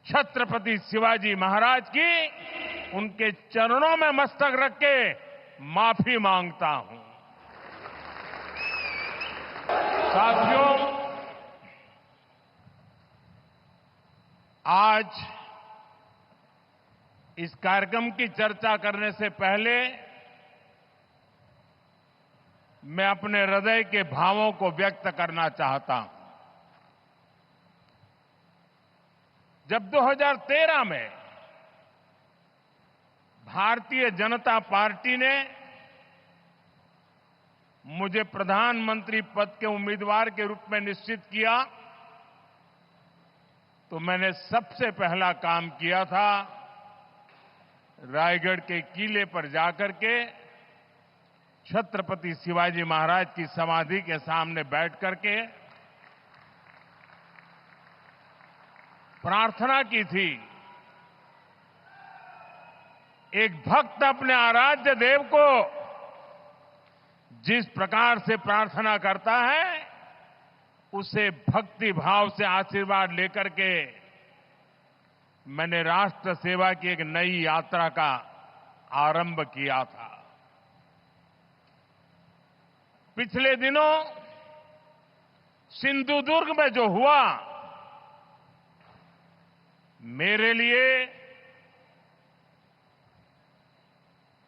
छत्रपति शिवाजी महाराज की उनके चरणों में मस्तक रख के माफी मांगता हूं। साथियों, आज इस कार्यक्रम की चर्चा करने से पहले मैं अपने हृदय के भावों को व्यक्त करना चाहता हूं। जब 2013 में भारतीय जनता पार्टी ने मुझे प्रधानमंत्री पद के उम्मीदवार के रूप में निश्चित किया, तो मैंने सबसे पहला काम किया था रायगढ़ के किले पर जाकर के छत्रपति शिवाजी महाराज की समाधि के सामने बैठ करके प्रार्थना की थी। एक भक्त अपने आराध्य देव को जिस प्रकार से प्रार्थना करता है, उसे भक्ति भाव से आशीर्वाद लेकर के मैंने राष्ट्र सेवा की एक नई यात्रा का आरंभ किया था। पिछले दिनों सिंधुदुर्ग में जो हुआ, मेरे लिए,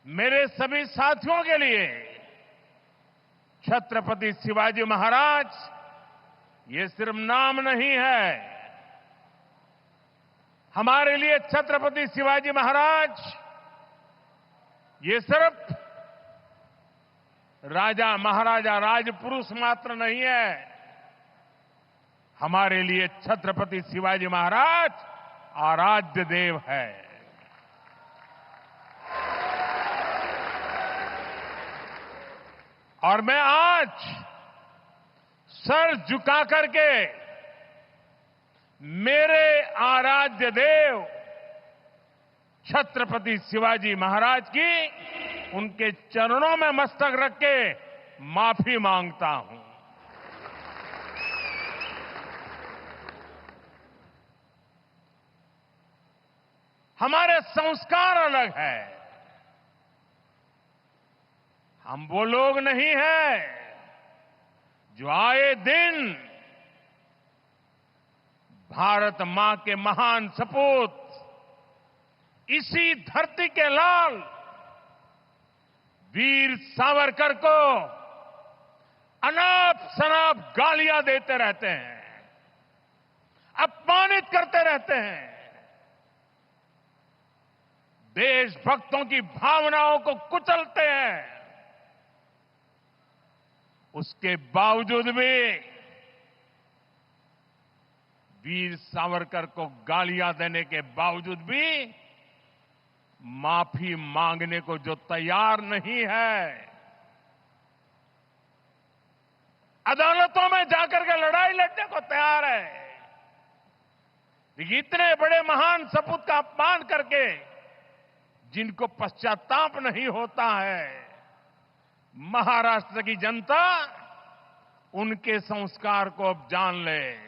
मेरे सभी साथियों के लिए छत्रपति शिवाजी महाराज ये सिर्फ नाम नहीं है। हमारे लिए छत्रपति शिवाजी महाराज ये सिर्फ राजा महाराजा राजपुरुष मात्र नहीं है। हमारे लिए छत्रपति शिवाजी महाराज आराध्य देव है। और मैं आज सर झुका करके मेरे आराध्य देव छत्रपति शिवाजी महाराज की उनके चरणों में मस्तक रख के माफी मांगता हूं। हमारे संस्कार अलग है। हम वो लोग नहीं हैं जो आए दिन भारत मां के महान सपूत, इसी धरती के लाल वीर सावरकर को अनाप शनाप गालियां देते रहते हैं, अपमानित करते रहते हैं, देशभक्तों की भावनाओं को कुचलते हैं। उसके बावजूद भी वीर सावरकर को गालियां देने के बावजूद भी माफी मांगने को जो तैयार नहीं है, अदालतों में जाकर के लड़ाई लड़ने को तैयार है, इतने बड़े महान सपूत का अपमान करके जिनको पश्चाताप नहीं होता है, महाराष्ट्र की जनता उनके संस्कार को अब जान ले।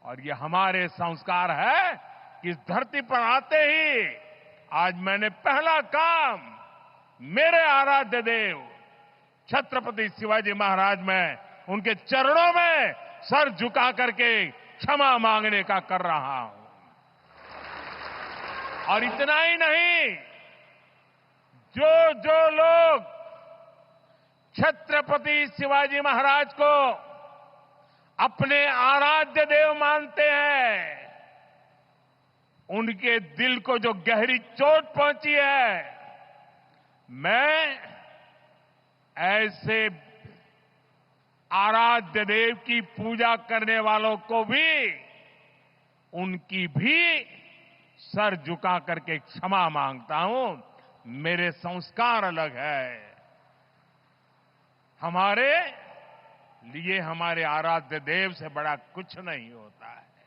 और ये हमारे संस्कार है कि इस धरती पर आते ही आज मैंने पहला काम मेरे आराध्य देव छत्रपति शिवाजी महाराज में उनके चरणों में सर झुका करके क्षमा मांगने का कर रहा हूं। और इतना ही नहीं, जो लोग छत्रपति शिवाजी महाराज को अपने आराध्य देव मानते हैं, उनके दिल को जो गहरी चोट पहुंची है, मैं ऐसे आराध्य देव की पूजा करने वालों को भी, उनकी भी सर झुका करके क्षमा मांगता हूं। मेरे संस्कार अलग है। हमारे लिए हमारे आराध्य देव से बड़ा कुछ नहीं होता है।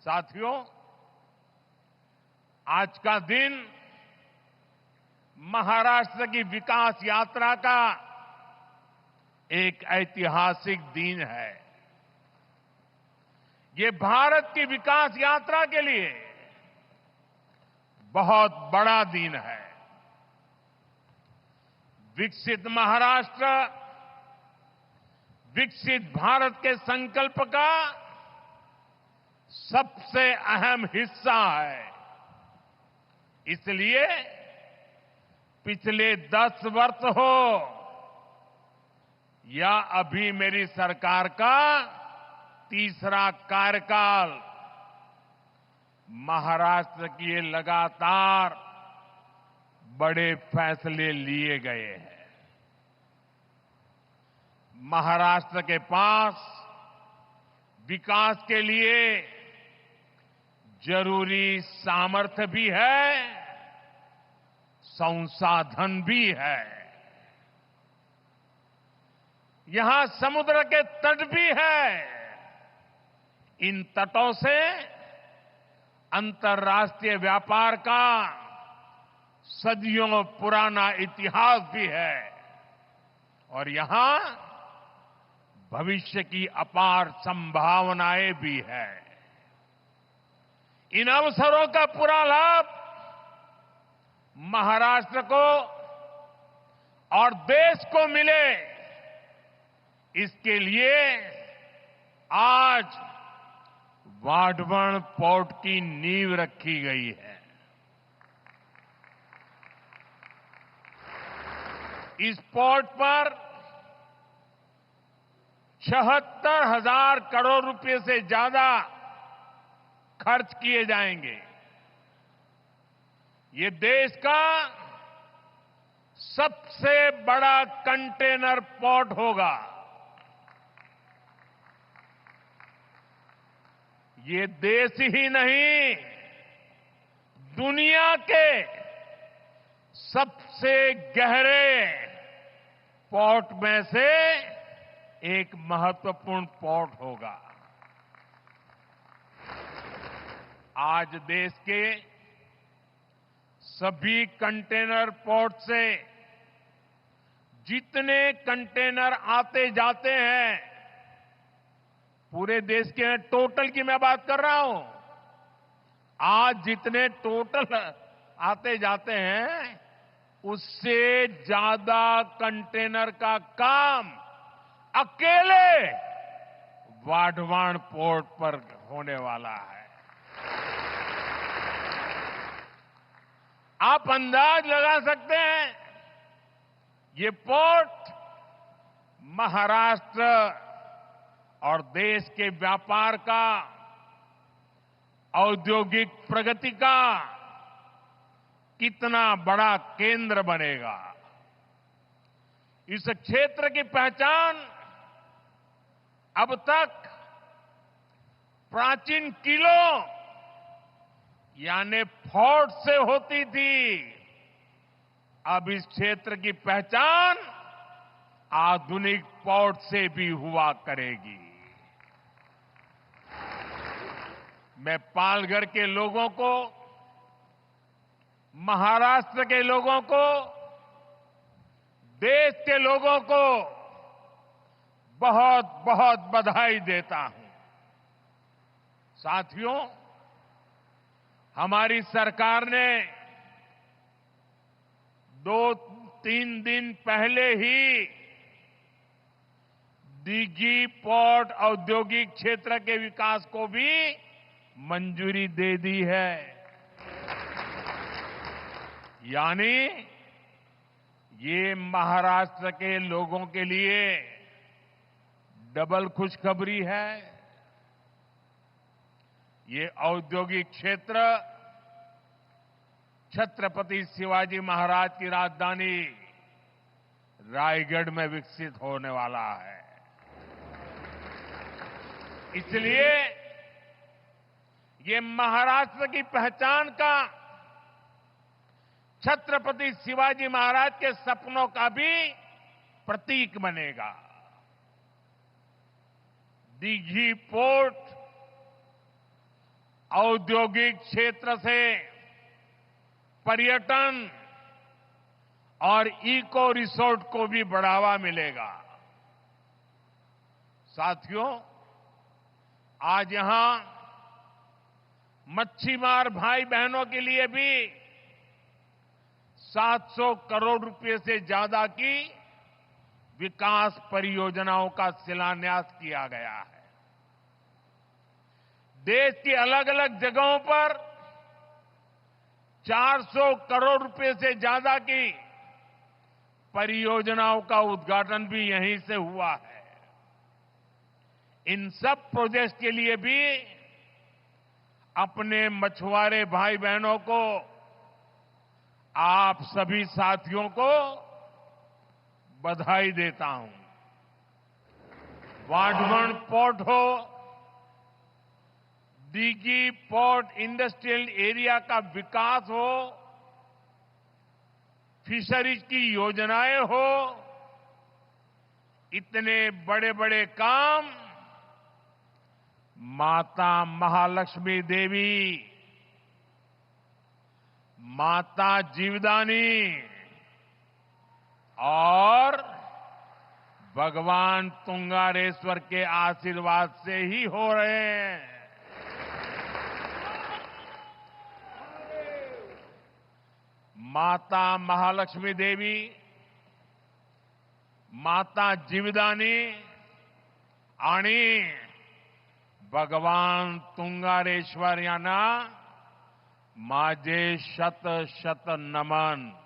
साथियों, आज का दिन महाराष्ट्र की विकास यात्रा का एक ऐतिहासिक दिन है। ये भारत की विकास यात्रा के लिए बहुत बड़ा दिन है। विकसित महाराष्ट्र विकसित भारत के संकल्प का सबसे अहम हिस्सा है। इसलिए पिछले 10 वर्ष हो या अभी मेरी सरकार का तीसरा कार्यकाल, महाराष्ट्र के लिए लगातार बड़े फैसले लिए गए हैं। महाराष्ट्र के पास विकास के लिए जरूरी सामर्थ्य भी है, संसाधन भी है। यहां समुद्र के तट भी है। इन तटों से अंतर्राष्ट्रीय व्यापार का सदियों पुराना इतिहास भी है और यहां भविष्य की अपार संभावनाएं भी है। इन अवसरों का पूरा लाभ महाराष्ट्र को और देश को मिले, इसके लिए आज वाढवण पोर्ट की नींव रखी गई है। इस पोर्ट पर 76,000 करोड़ रुपए से ज्यादा खर्च किए जाएंगे। ये देश का सबसे बड़ा कंटेनर पोर्ट होगा। ये देश ही नहीं, दुनिया के सबसे गहरे पोर्ट में से एक महत्वपूर्ण पोर्ट होगा। आज देश के सभी कंटेनर पोर्ट से जितने कंटेनर आते जाते हैं, पूरे देश के टोटल की मैं बात कर रहा हूं, आज जितने टोटल आते जाते हैं उससे ज्यादा कंटेनर का काम अकेले वाढवण पोर्ट पर होने वाला है। आप अंदाज लगा सकते हैं ये पोर्ट महाराष्ट्र और देश के व्यापार का, औद्योगिक प्रगति का कितना बड़ा केंद्र बनेगा। इस क्षेत्र की पहचान अब तक प्राचीन किलों यानी फोर्ट से होती थी। अब इस क्षेत्र की पहचान आधुनिक पोर्ट से भी हुआ करेगी। मैं पालघर के लोगों को, महाराष्ट्र के लोगों को, देश के लोगों को बहुत बहुत बधाई देता हूं। साथियों, हमारी सरकार ने 2-3 दिन पहले ही दीघी पोर्ट औद्योगिक क्षेत्र के विकास को भी मंजूरी दे दी है। यानी ये महाराष्ट्र के लोगों के लिए डबल खुशखबरी है। ये औद्योगिक क्षेत्र छत्रपति शिवाजी महाराज की राजधानी रायगढ़ में विकसित होने वाला है। इसलिए ये महाराष्ट्र की पहचान का, छत्रपति शिवाजी महाराज के सपनों का भी प्रतीक बनेगा। दीघी पोर्ट औद्योगिक क्षेत्र से पर्यटन और इको रिसोर्ट को भी बढ़ावा मिलेगा। साथियों, आज यहां मच्छीमार भाई बहनों के लिए भी 700 करोड़ रुपए से ज्यादा की विकास परियोजनाओं का शिलान्यास किया गया है। देश की अलग अलग जगहों पर 400 करोड़ रुपए से ज्यादा की परियोजनाओं का उद्घाटन भी यहीं से हुआ है। इन सब प्रोजेक्ट्स के लिए भी अपने मछुआरे भाई बहनों को, आप सभी साथियों को बधाई देता हूं। वाढवण पोर्ट हो, दीघी पोर्ट इंडस्ट्रियल एरिया का विकास हो, फिशरीज की योजनाएं हो, इतने बड़े बड़े काम माता महालक्ष्मी देवी, माता जीवदानी और भगवान तुंगारेश्वर के आशीर्वाद से ही हो रहे हैं। माता महालक्ष्मी देवी, माता जीवदानी आणि भगवान तुंगारेश्वर यांना माझे शत शत नमन।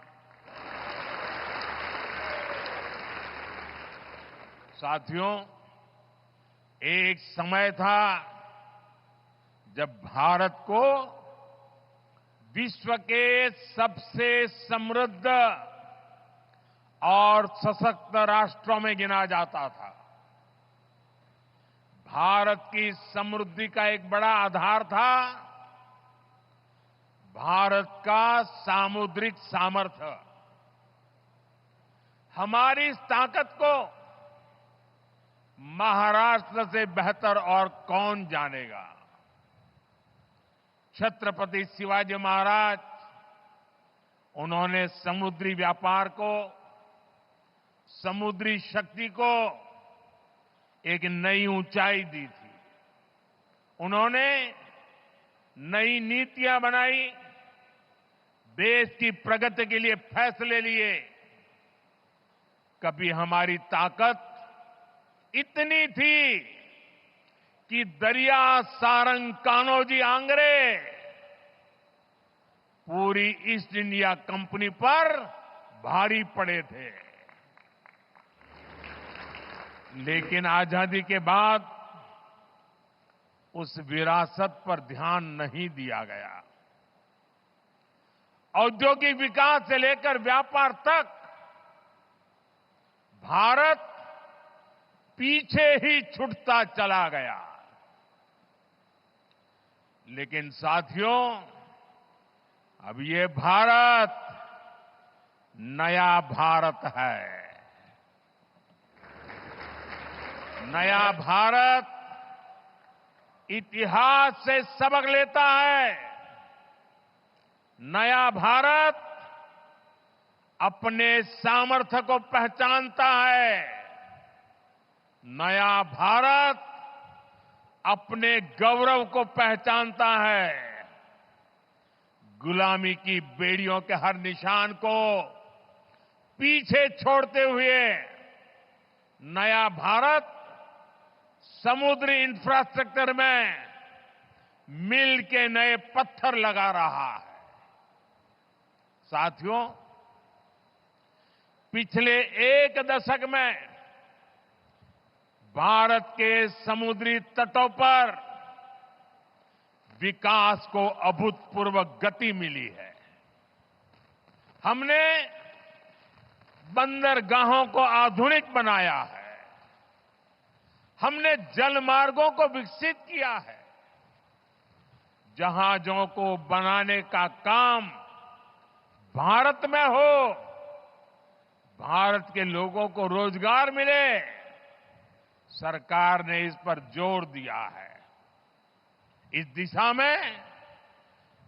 साथियों, एक समय था जब भारत को विश्व के सबसे समृद्ध और सशक्त राष्ट्रों में गिना जाता था। भारत की समृद्धि का एक बड़ा आधार था भारत का सामुद्रिक सामर्थ्य। हमारी इस ताकत को महाराष्ट्र से बेहतर और कौन जानेगा। छत्रपति शिवाजी महाराज, उन्होंने समुद्री व्यापार को, समुद्री शक्ति को एक नई ऊंचाई दी थी। उन्होंने नई नीतियां बनाई, देश की प्रगति के लिए फैसले लिए। कभी हमारी ताकत इतनी थी कि दरिया सारंग कान्होजी आंग्रे पूरी ईस्ट इंडिया कंपनी पर भारी पड़े थे। लेकिन आजादी के बाद उस विरासत पर ध्यान नहीं दिया गया। औद्योगिक विकास से लेकर व्यापार तक भारत पीछे ही छूटता चला गया। लेकिन साथियों, अब ये भारत नया भारत है। नया भारत इतिहास से सबक लेता है। नया भारत अपने सामर्थ्य को पहचानता है। नया भारत अपने गौरव को पहचानता है। गुलामी की बेड़ियों के हर निशान को पीछे छोड़ते हुए नया भारत समुद्री इंफ्रास्ट्रक्चर में मिल के नए पत्थर लगा रहा है। साथियों, पिछले एक दशक में भारत के समुद्री तटों पर विकास को अभूतपूर्व गति मिली है। हमने बंदरगाहों को आधुनिक बनाया है। हमने जल मार्गों को विकसित किया है। जहाजों को बनाने का काम भारत में हो, भारत के लोगों को रोजगार मिले, सरकार ने इस पर जोर दिया है। इस दिशा में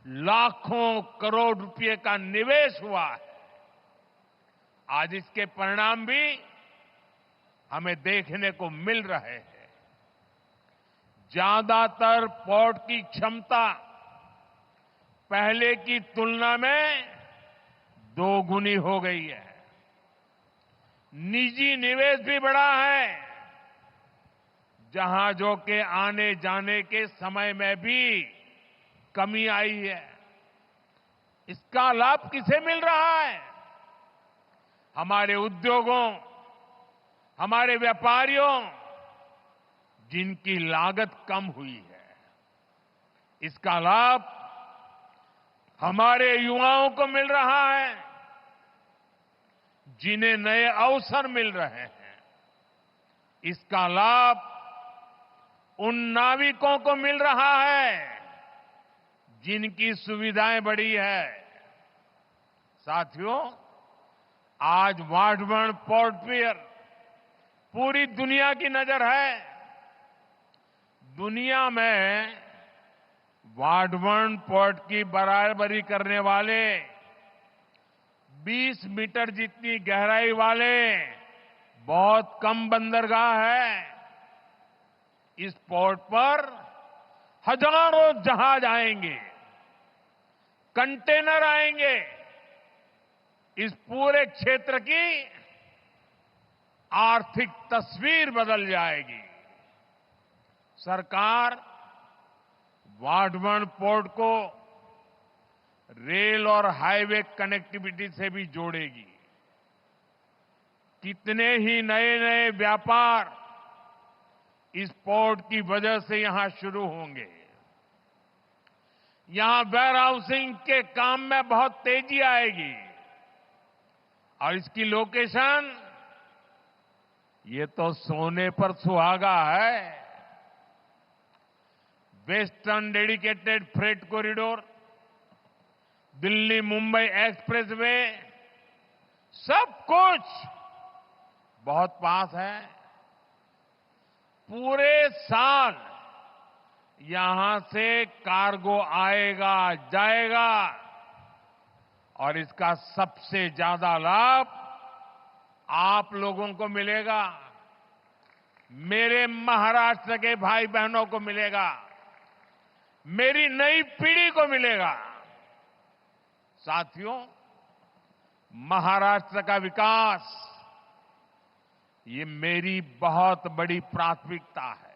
लाखों करोड़ रुपए का निवेश हुआ है। आज इसके परिणाम भी हमें देखने को मिल रहे हैं। ज्यादातर पोर्ट की क्षमता पहले की तुलना में दोगुनी हो गई है। निजी निवेश भी बढ़ा है। जहाजों के आने जाने के समय में भी कमी आई है। इसका लाभ किसे मिल रहा है? हमारे उद्योगों, हमारे व्यापारियों, जिनकी लागत कम हुई है। इसका लाभ हमारे युवाओं को मिल रहा है, जिन्हें नए अवसर मिल रहे हैं। इसका लाभ उन नाविकों को मिल रहा है जिनकी सुविधाएं बढ़ी है। साथियों, आज वाटवर्ण पोर्ट पियर पूरी दुनिया की नजर है। दुनिया में वाटवर्ण पोर्ट की बराबरी करने वाले 20 मीटर जितनी गहराई वाले बहुत कम बंदरगाह है। इस पोर्ट पर हजारों जहाज आएंगे, कंटेनर आएंगे। इस पूरे क्षेत्र की आर्थिक तस्वीर बदल जाएगी। सरकार वाटवर्ण पोर्ट को रेल और हाईवे कनेक्टिविटी से भी जोड़ेगी। कितने ही नए नए व्यापार इस पोर्ट की वजह से यहां शुरू होंगे। यहां वेयर हाउसिंग के काम में बहुत तेजी आएगी और इसकी लोकेशन, ये तो सोने पर सुहागा है। Western dedicated freight corridor, Delhi Mumbai expressway, सब कुछ बहुत पास है। पूरे साल यहां से कार्गो आएगा जाएगा और इसका सबसे ज्यादा लाभ आप लोगों को मिलेगा, मेरे महाराष्ट्र के भाई बहनों को मिलेगा, मेरी नई पीढ़ी को मिलेगा। साथियों, महाराष्ट्र का विकास ये मेरी बहुत बड़ी प्राथमिकता है।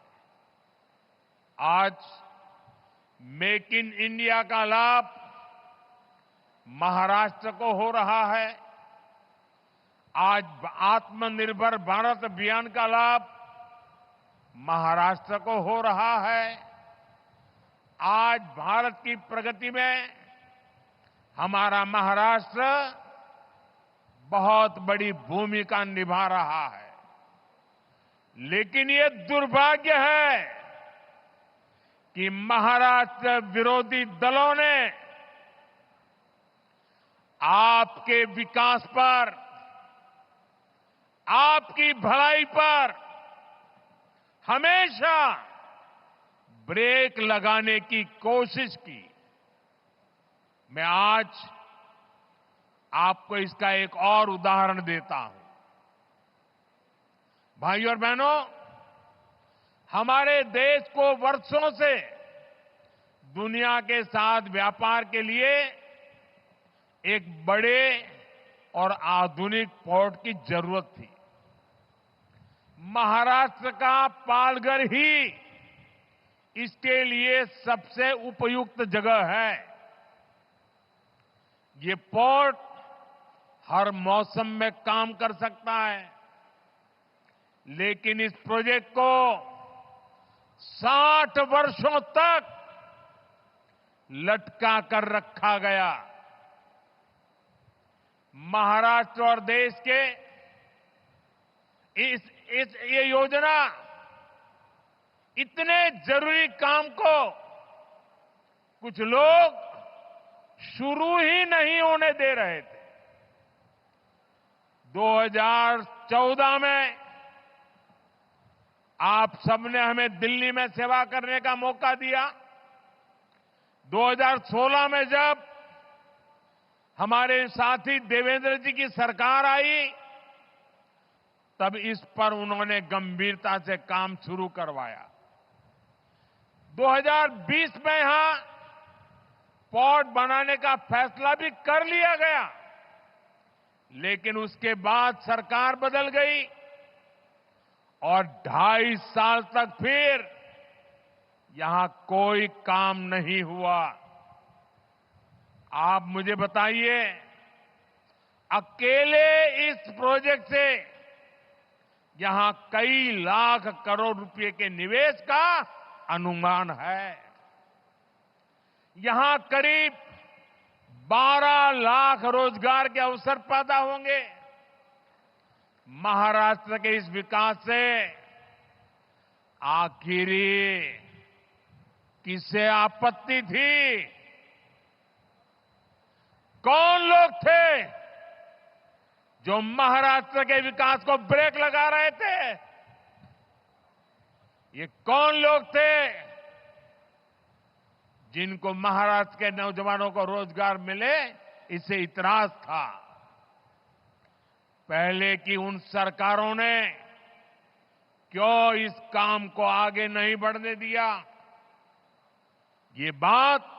आज मेक इन इंडिया का लाभ महाराष्ट्र को हो रहा है। आज आत्मनिर्भर भारत अभियान का लाभ महाराष्ट्र को हो रहा है। आज भारत की प्रगति में हमारा महाराष्ट्र बहुत बड़ी भूमिका निभा रहा है। लेकिन ये दुर्भाग्य है कि महाराष्ट्र विरोधी दलों ने आपके विकास पर, आपकी भलाई पर हमेशा ब्रेक लगाने की कोशिश की। मैं आज आपको इसका एक और उदाहरण देता हूं। भाइयों और बहनों, हमारे देश को वर्षों से दुनिया के साथ व्यापार के लिए एक बड़े और आधुनिक पोर्ट की जरूरत थी। महाराष्ट्र का पालघर ही इसके लिए सबसे उपयुक्त जगह है। ये पोर्ट हर मौसम में काम कर सकता है, लेकिन इस प्रोजेक्ट को 60 वर्षों तक लटका कर रखा गया। महाराष्ट्र और देश के ये योजना इतने जरूरी काम को कुछ लोग शुरू ही नहीं होने दे रहे थे। 2014 में आप सबने हमें दिल्ली में सेवा करने का मौका दिया। 2016 में जब हमारे साथी देवेंद्र जी की सरकार आई, तब इस पर उन्होंने गंभीरता से काम शुरू करवाया। 2020 में यहां पोर्ट बनाने का फैसला भी कर लिया गया, लेकिन उसके बाद सरकार बदल गई और 2.5 साल तक फिर यहां कोई काम नहीं हुआ। आप मुझे बताइए, अकेले इस प्रोजेक्ट से यहां कई लाख करोड़ रुपए के निवेश का अनुमान है। यहां करीब 12 लाख रोजगार के अवसर पैदा होंगे। महाराष्ट्र के इस विकास से आखिरी किसे आपत्ति थी? कौन लोग थे जो महाराष्ट्र के विकास को ब्रेक लगा रहे थे? ये कौन लोग थे जिनको महाराष्ट्र के नौजवानों को रोजगार मिले इससे इतराज था? पहले की उन सरकारों ने क्यों इस काम को आगे नहीं बढ़ने दिया? ये बात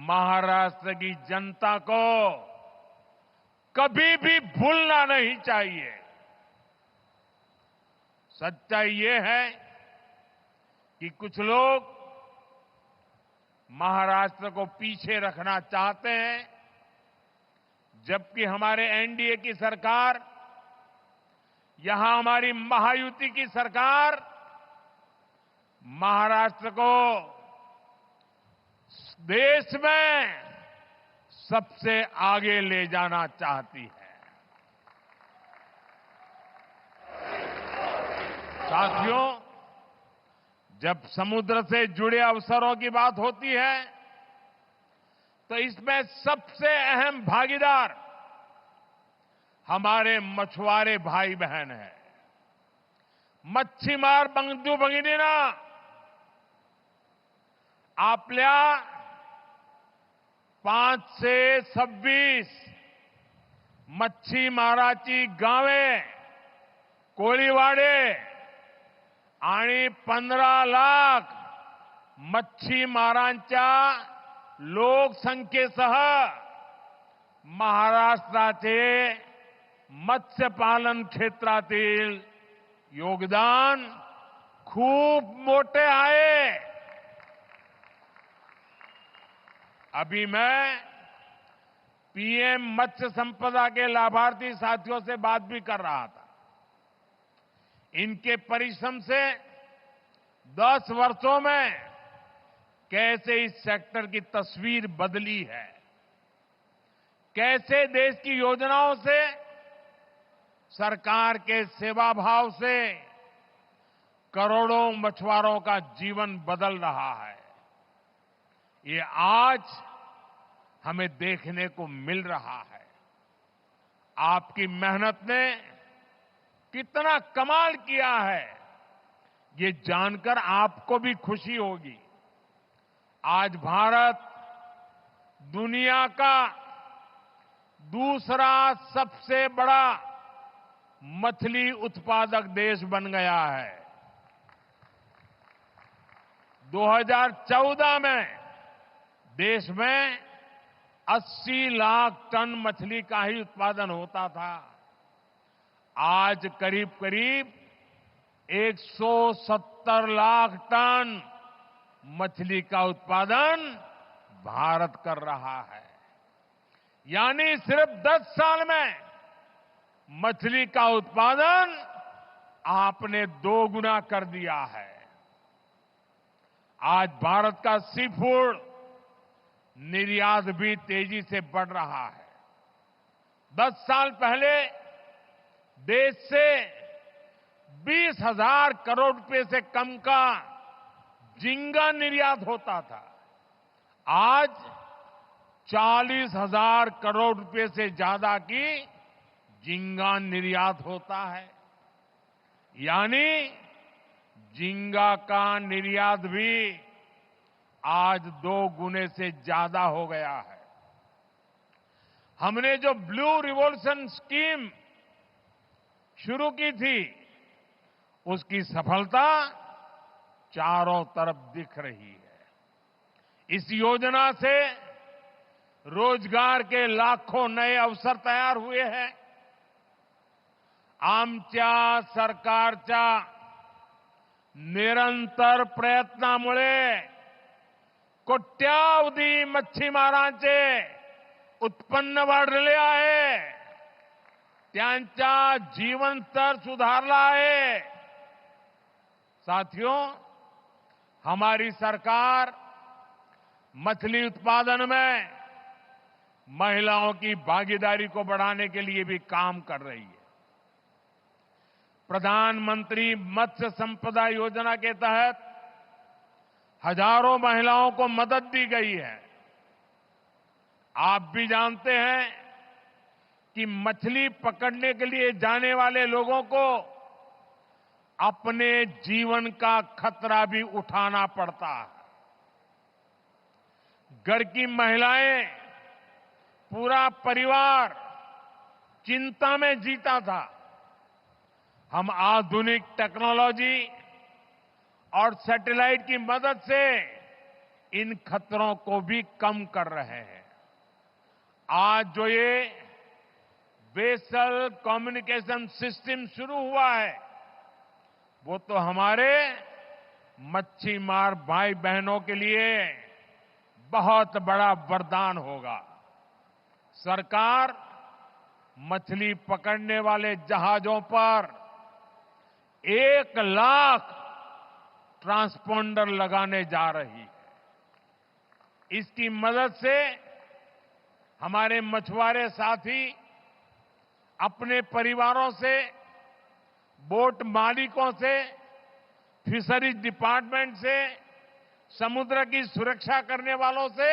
महाराष्ट्र की जनता को कभी भी भूलना नहीं चाहिए। सच्चाई ये है कि कुछ लोग महाराष्ट्र को पीछे रखना चाहते हैं, जबकि हमारे एनडीए की सरकार, यहां हमारी महायुति की सरकार महाराष्ट्र को देश में सबसे आगे ले जाना चाहती है। साथियों, जब समुद्र से जुड़े अवसरों की बात होती है तो इसमें सबसे अहम भागीदार हमारे मछुआरे भाई बहन हैं। मच्छीमार बंधू भगिनींना, आपल्या 5 से 26 मच्छीमाराची गावे, कोळीवाडे आणि 15 लाख मच्छीमारांच्या लोकसंख्येसह महाराष्ट्राचे मत्स्यपालन क्षेत्रातील योगदान खूप मोठे आहे। अभी मैं पीएम मत्स्य संपदा के लाभार्थी साथियों से बात भी कर रहा था। इनके परिश्रम से 10 वर्षों में कैसे इस सेक्टर की तस्वीर बदली है, कैसे देश की योजनाओं से, सरकार के सेवा भाव से करोड़ों मछुआरों का जीवन बदल रहा है। ये आज हमें देखने को मिल रहा है। आपकी मेहनत ने कितना कमाल किया है, ये जानकर आपको भी खुशी होगी। आज भारत दुनिया का दूसरा सबसे बड़ा मछली उत्पादक देश बन गया है। 2014 में देश में 80 लाख टन मछली का ही उत्पादन होता था। आज करीब करीब 170 लाख टन मछली का उत्पादन भारत कर रहा है। यानी सिर्फ 10 साल में मछली का उत्पादन आपने 2 गुना कर दिया है। आज भारत का सी फूड निर्यात भी तेजी से बढ़ रहा है। 10 साल पहले देश से 20,000 करोड़ रुपए से कम का झींगा निर्यात होता था। आज 40,000 करोड़ रुपए से ज्यादा की झींगा निर्यात होता है। यानी झींगा का निर्यात भी आज 2 गुने से ज्यादा हो गया है। हमने जो ब्लू रिवॉल्यूशन स्कीम शुरू की थी, उसकी सफलता चारों तरफ दिख रही है। इस योजना से रोजगार के लाखों नए अवसर तैयार हुए हैं। आमच्या सरकारच्या निरंतर प्रयत्नामुळे कोट्यावधी मच्छीमारांचे उत्पन्न वाढले आहे, त्यांचा जीवन स्तर सुधारला आहे। साथियों, हमारी सरकार मछली उत्पादन में महिलाओं की भागीदारी को बढ़ाने के लिए भी काम कर रही है। प्रधानमंत्री मत्स्य संपदा योजना के तहत हजारों महिलाओं को मदद दी गई है। आप भी जानते हैं कि मछली पकड़ने के लिए जाने वाले लोगों को अपने जीवन का खतरा भी उठाना पड़ता है। घर की महिलाएं, पूरा परिवार चिंता में जीता था। हम आधुनिक टेक्नोलॉजी और सैटेलाइट की मदद से इन खतरों को भी कम कर रहे हैं। आज जो ये वेसल कम्युनिकेशन सिस्टम शुरू हुआ है, वो तो हमारे मच्छी मार भाई बहनों के लिए बहुत बड़ा वरदान होगा। सरकार मछली पकड़ने वाले जहाजों पर 1 लाख ट्रांसपोंडर लगाने जा रही है। इसकी मदद से हमारे मछुआरे साथी अपने परिवारों से, बोट मालिकों से, फिशरीज डिपार्टमेंट से, समुद्र की सुरक्षा करने वालों से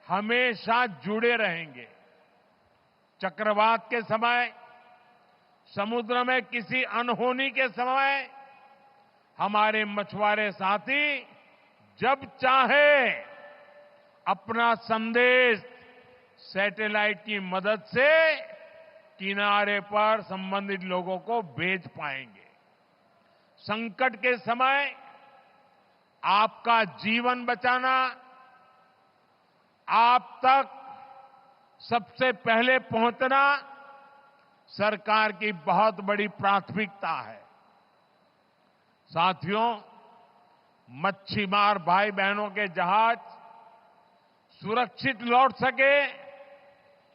हमेशा जुड़े रहेंगे। चक्रवात के समय, समुद्र में किसी अनहोनी के समय हमारे मछुआरे साथी जब चाहे अपना संदेश सैटेलाइट की मदद से किनारे पर संबंधित लोगों को भेज पाएंगे। संकट के समय आपका जीवन बचाना आप तक सबसे पहले पहुंचना सरकार की बहुत बड़ी प्राथमिकता है। साथियों, मच्छीमार भाई बहनों के जहाज सुरक्षित लौट सके,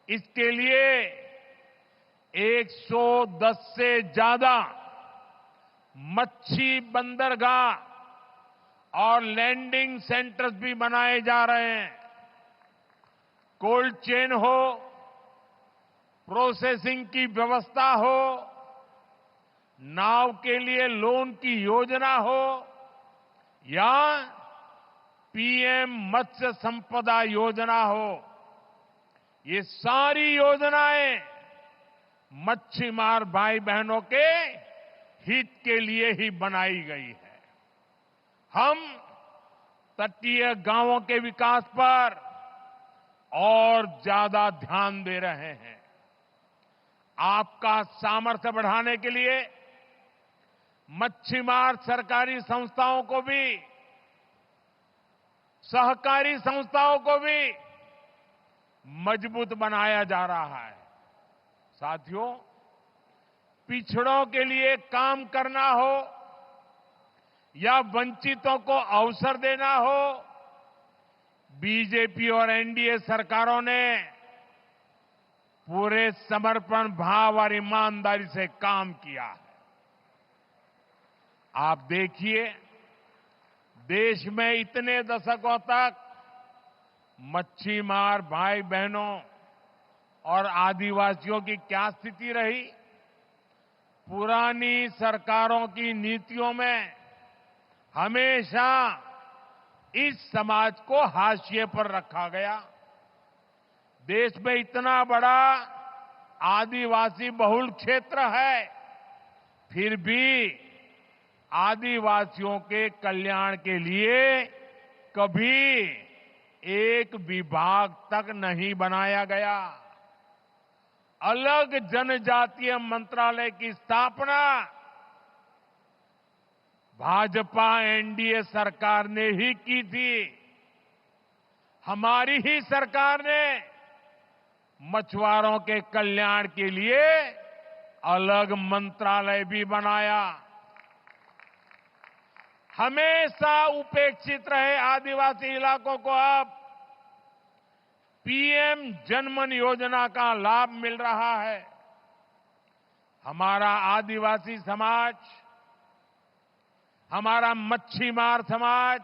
इसके लिए 110 से ज्यादा मच्छी बंदरगाह और लैंडिंग सेंटर्स भी बनाए जा रहे हैं। कोल्ड चेन हो, प्रोसेसिंग की व्यवस्था हो, नाव के लिए लोन की योजना हो या पीएम मत्स्य संपदा योजना हो, ये सारी योजनाएं मच्छीमार भाई बहनों के हित के लिए ही बनाई गई है। हम तटीय गांवों के विकास पर और ज्यादा ध्यान दे रहे हैं। आपका सामर्थ्य बढ़ाने के लिए मच्छीमार सरकारी संस्थाओं को भी, सहकारी संस्थाओं को भी मजबूत बनाया जा रहा है। साथियों, पिछड़ों के लिए काम करना हो या वंचितों को अवसर देना हो, बीजेपी और एनडीए सरकारों ने पूरे समर्पण भाव और ईमानदारी से काम किया है। आप देखिए, देश में इतने दशकों तक मच्छीमार भाई बहनों और आदिवासियों की क्या स्थिति रही। पुरानी सरकारों की नीतियों में हमेशा इस समाज को हाशिए पर रखा गया। देश में इतना बड़ा आदिवासी बहुल क्षेत्र है, फिर भी आदिवासियों के कल्याण के लिए कभी एक विभाग तक नहीं बनाया गया। अलग जनजातीय मंत्रालय की स्थापना भाजपा एनडीए सरकार ने ही की थी। हमारी ही सरकार ने मछुआरों के कल्याण के लिए अलग मंत्रालय भी बनाया। हमेशा उपेक्षित रहे आदिवासी इलाकों को अब पीएम जनमन योजना का लाभ मिल रहा है। हमारा आदिवासी समाज, हमारा मच्छीमार समाज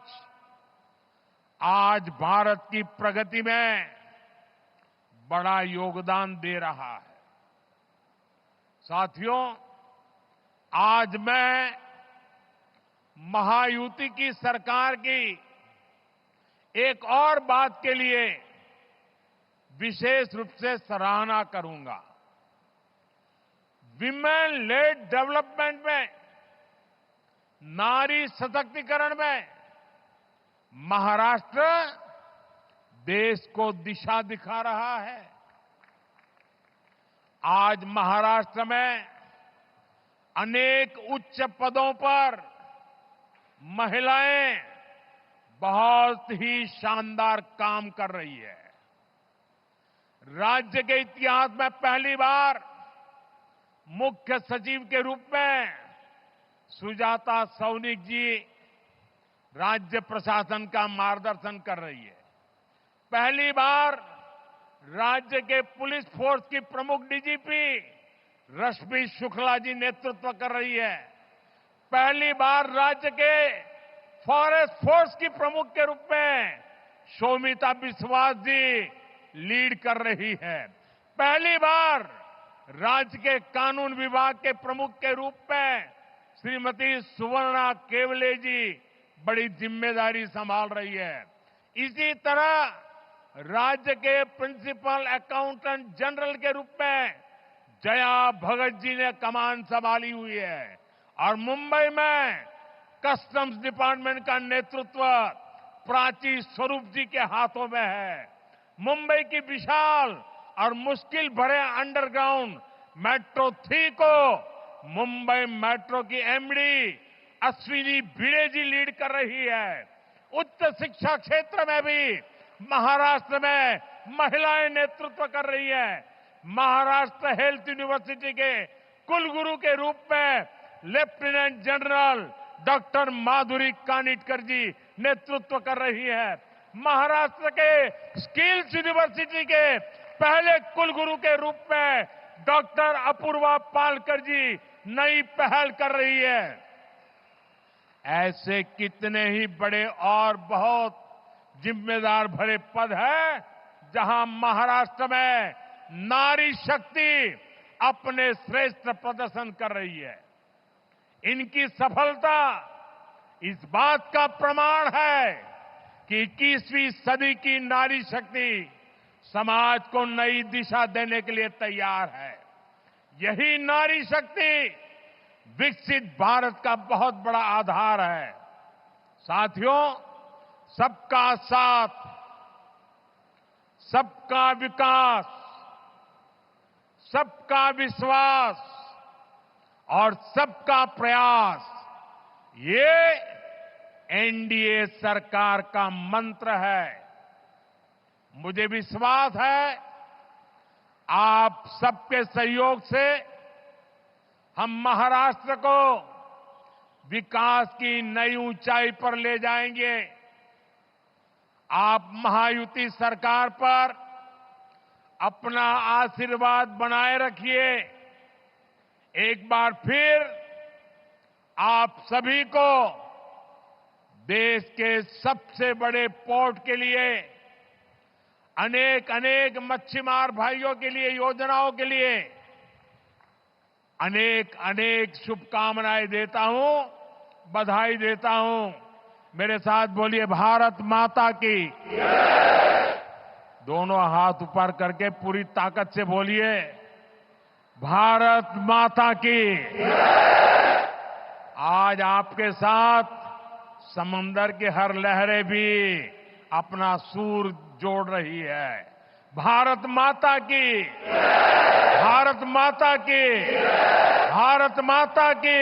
आज भारत की प्रगति में बड़ा योगदान दे रहा है। साथियों, आज मैं महायुति की सरकार की एक और बात के लिए विशेष रूप से सराहना करूंगा। विमेन लेड डेवलपमेंट में, नारी सशक्तिकरण में महाराष्ट्र देश को दिशा दिखा रहा है। आज महाराष्ट्र में अनेक उच्च पदों पर महिलाएं बहुत ही शानदार काम कर रही है। राज्य के इतिहास में पहली बार मुख्य सचिव के रूप में सुजाता सौनिक जी राज्य प्रशासन का मार्गदर्शन कर रही है। पहली बार राज्य के पुलिस फोर्स की प्रमुख डीजीपी रश्मि शुक्ला जी नेतृत्व कर रही है। पहली बार राज्य के फॉरेस्ट फोर्स की प्रमुख के रूप में शोमिता विश्वास जी लीड कर रही है। पहली बार राज्य के कानून विभाग के प्रमुख के रूप में श्रीमती सुवर्णा केवले जी बड़ी जिम्मेदारी संभाल रही है। इसी तरह राज्य के प्रिंसिपल अकाउंटेंट जनरल के रूप में जया भगत जी ने कमान संभाली हुई है और मुंबई में कस्टम्स डिपार्टमेंट का नेतृत्व प्राची स्वरूप जी के हाथों में है। मुंबई की विशाल और मुश्किल भरे अंडरग्राउंड मेट्रो 3 को मुंबई मेट्रो की एमडी अश्विनी भिड़े जी लीड कर रही है। उच्च शिक्षा क्षेत्र में भी महाराष्ट्र में महिलाएं नेतृत्व कर रही है। महाराष्ट्र हेल्थ यूनिवर्सिटी के कुलगुरु के रूप में लेफ्टिनेंट जनरल डॉक्टर माधुरी कानिटकर जी नेतृत्व कर रही है। महाराष्ट्र के स्किल्स यूनिवर्सिटी के पहले कुलगुरु के रूप में डॉक्टर अपूर्वा पालकर जी नई पहल कर रही है। ऐसे कितने ही बड़े और बहुत जिम्मेदार भरे पद हैं जहां महाराष्ट्र में नारी शक्ति अपने श्रेष्ठ प्रदर्शन कर रही है। इनकी सफलता इस बात का प्रमाण है कि 21वीं सदी की नारी शक्ति समाज को नई दिशा देने के लिए तैयार है। यही नारी शक्ति विकसित भारत का बहुत बड़ा आधार है। साथियों, सबका साथ, सबका विकास, सबका विश्वास और सबका प्रयास, ये एनडीए सरकार का मंत्र है। मुझे विश्वास है आप सबके सहयोग से हम महाराष्ट्र को विकास की नई ऊंचाई पर ले जाएंगे। आप महायुति सरकार पर अपना आशीर्वाद बनाए रखिए। एक बार फिर आप सभी को देश के सबसे बड़े पोर्ट के लिए, अनेक अनेक मच्छीमार भाइयों के लिए, योजनाओं के लिए अनेक अनेक शुभकामनाएं देता हूं, बधाई देता हूं। मेरे साथ बोलिए, भारत माता की। दोनों हाथ ऊपर करके पूरी ताकत से बोलिए, भारत माता की। आज आपके साथ समंदर की हर लहरें भी अपना सूर जोड़ रही है। भारत माता की, भारत माता की, भारत माता की।